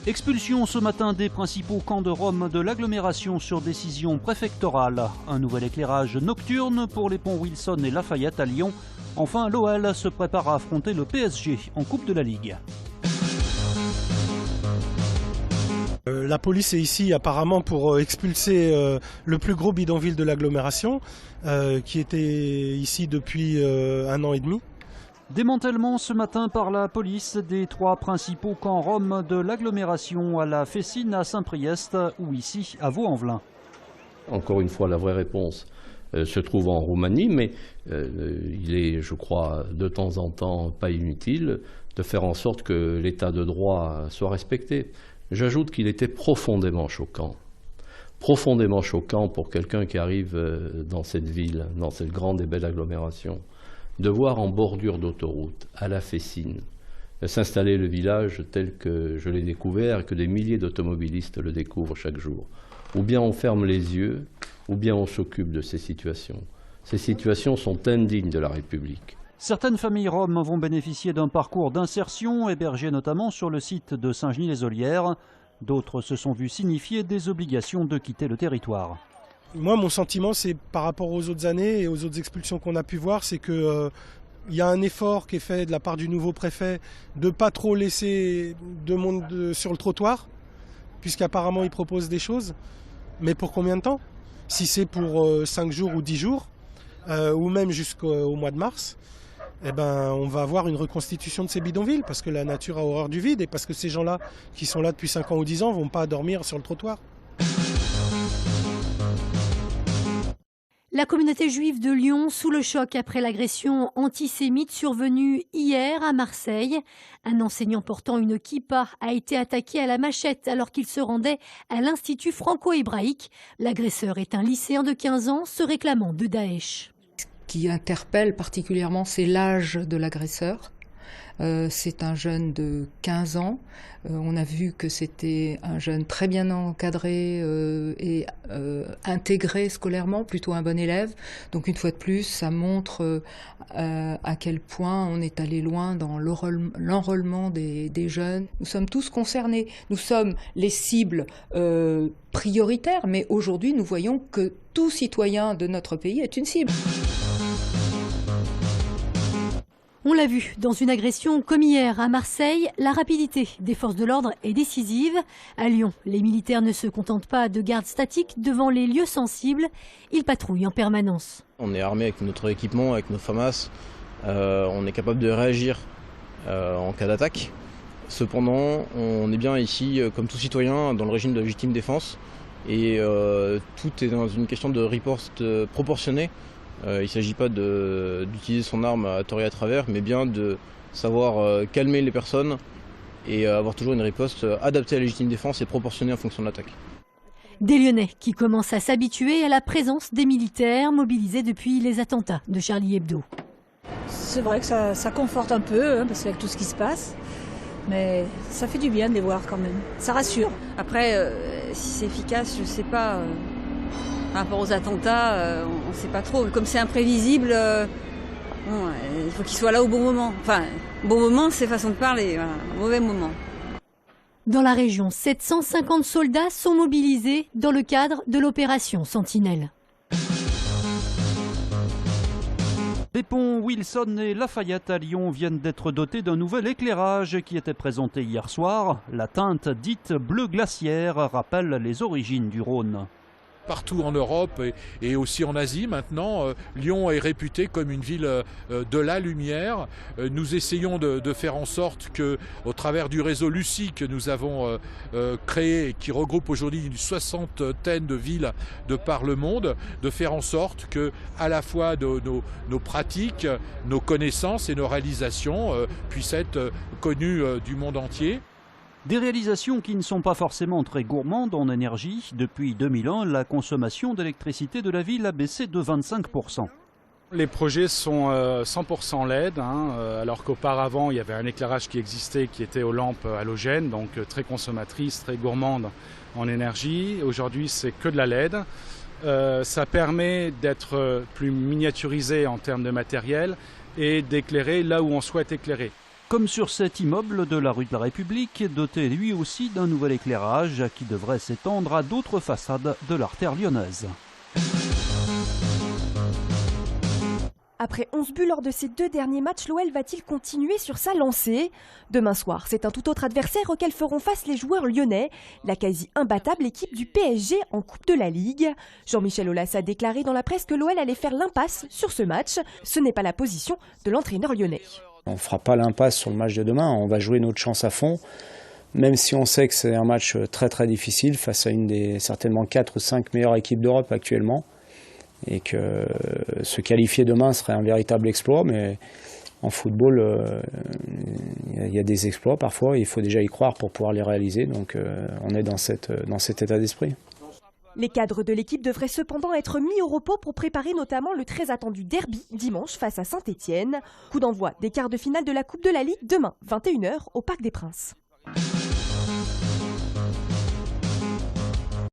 Expulsion ce matin des principaux camps de Rome de l'agglomération sur décision préfectorale. Un nouvel éclairage nocturne pour les ponts Wilson et Lafayette à Lyon. Enfin, l'OL se prépare à affronter le PSG en Coupe de la Ligue. La police est ici apparemment pour expulser le plus gros bidonville de l'agglomération, qui était ici depuis 1 an et demi. Démantèlement ce matin par la police des 3 principaux camps roms de l'agglomération, à la Fessine, à Saint-Priest ou ici à Vaux-en-Velin. Encore une fois, la vraie réponse se trouve en Roumanie, mais il est, je crois, de temps en temps pas inutile de faire en sorte que l'état de droit soit respecté. J'ajoute qu'il était profondément choquant pour quelqu'un qui arrive dans cette ville, dans cette grande et belle agglomération, de voir en bordure d'autoroute, à la Fessine, s'installer le village tel que je l'ai découvert et que des milliers d'automobilistes le découvrent chaque jour. Ou bien on ferme les yeux, ou bien on s'occupe de ces situations. Ces situations sont indignes de la République. Certaines familles roms vont bénéficier d'un parcours d'insertion, hébergé notamment sur le site de Saint-Genis-les-Olières. D'autres se sont vus signifier des obligations de quitter le territoire. Moi, mon sentiment, c'est par rapport aux autres années et aux autres expulsions qu'on a pu voir, c'est qu'il y a un effort qui est fait de la part du nouveau préfet de ne pas trop laisser de monde sur le trottoir, puisqu'apparemment il propose des choses. Mais pour combien de temps? Si c'est pour 5 jours ou 10 jours, ou même jusqu'au mois de mars, eh ben, on va avoir une reconstitution de ces bidonvilles, parce que la nature a horreur du vide et parce que ces gens-là qui sont là depuis 5 ans ou 10 ans ne vont pas dormir sur le trottoir. La communauté juive de Lyon sous le choc après l'agression antisémite survenue hier à Marseille. Un enseignant portant une kippa a été attaqué à la machette alors qu'il se rendait à l'Institut franco-hébraïque. L'agresseur est un lycéen de 15 ans se réclamant de Daesh. Ce qui interpelle particulièrement, c'est l'âge de l'agresseur. C'est un jeune de 15 ans. On a vu que c'était un jeune très bien encadré et intégré scolairement, plutôt un bon élève. Donc une fois de plus, ça montre à quel point on est allé loin dans l'enrôlement des jeunes. Nous sommes tous concernés. Nous sommes les cibles prioritaires, mais aujourd'hui nous voyons que tout citoyen de notre pays est une cible. On l'a vu, dans une agression comme hier à Marseille, la rapidité des forces de l'ordre est décisive. À Lyon, les militaires ne se contentent pas de garde statique devant les lieux sensibles, ils patrouillent en permanence. On est armé avec notre équipement, avec nos FAMAS, on est capable de réagir en cas d'attaque. Cependant, on est bien ici, comme tout citoyen, dans le régime de légitime défense et tout est dans une question de riposte proportionnée. Il ne s'agit pas d'utiliser son arme à tort et à travers, mais bien de savoir calmer les personnes et avoir toujours une riposte adaptée à la légitime défense et proportionnée en fonction de l'attaque. Des Lyonnais qui commencent à s'habituer à la présence des militaires mobilisés depuis les attentats de Charlie Hebdo. C'est vrai que ça conforte un peu, parce qu'avec tout ce qui se passe, mais ça fait du bien de les voir quand même. Ça rassure. Après, si c'est efficace, je ne sais pas. Par rapport aux attentats, on ne sait pas trop. Comme c'est imprévisible, il faut qu'il soit là au bon moment. Enfin, bon moment, c'est façon de parler, voilà, mauvais moment. Dans la région, 750 soldats sont mobilisés dans le cadre de l'opération Sentinelle. Les ponts Wilson et Lafayette à Lyon viennent d'être dotés d'un nouvel éclairage qui était présenté hier soir. La teinte dite bleu glaciaire rappelle les origines du Rhône. Partout en Europe et aussi en Asie maintenant, Lyon est réputée comme une ville de la lumière. Nous essayons de faire en sorte que, au travers du réseau Lucie que nous avons créé et qui regroupe aujourd'hui une 60aine de villes de par le monde, de faire en sorte que à la fois nos pratiques, nos connaissances et nos réalisations puissent être connues du monde entier. Des réalisations qui ne sont pas forcément très gourmandes en énergie. Depuis 2001, la consommation d'électricité de la ville a baissé de 25%. Les projets sont 100% LED, alors qu'auparavant il y avait un éclairage qui existait qui était aux lampes halogènes, donc très consommatrice, très gourmande en énergie. Aujourd'hui c'est que de la LED. Ça permet d'être plus miniaturisé en termes de matériel et d'éclairer là où on souhaite éclairer. Comme sur cet immeuble de la rue de la République, doté lui aussi d'un nouvel éclairage qui devrait s'étendre à d'autres façades de l'artère lyonnaise. Après 11 buts lors de ses 2 derniers matchs, l'OL va-t-il continuer sur sa lancée? Demain soir, c'est un tout autre adversaire auquel feront face les joueurs lyonnais, la quasi imbattable équipe du PSG en Coupe de la Ligue. Jean-Michel Aulas a déclaré dans la presse que l'OL allait faire l'impasse sur ce match. Ce n'est pas la position de l'entraîneur lyonnais. On ne fera pas l'impasse sur le match de demain, on va jouer notre chance à fond. Même si on sait que c'est un match très très difficile face à une des certainement 4 ou 5 meilleures équipes d'Europe actuellement. Et que se qualifier demain serait un véritable exploit, mais en football, il y a des exploits parfois, il faut déjà y croire pour pouvoir les réaliser, donc on est dans cet état d'esprit. Les cadres de l'équipe devraient cependant être mis au repos pour préparer notamment le très attendu derby dimanche face à Saint-Etienne. Coup d'envoi des quarts de finale de la Coupe de la Ligue demain, 21 h, au Parc des Princes.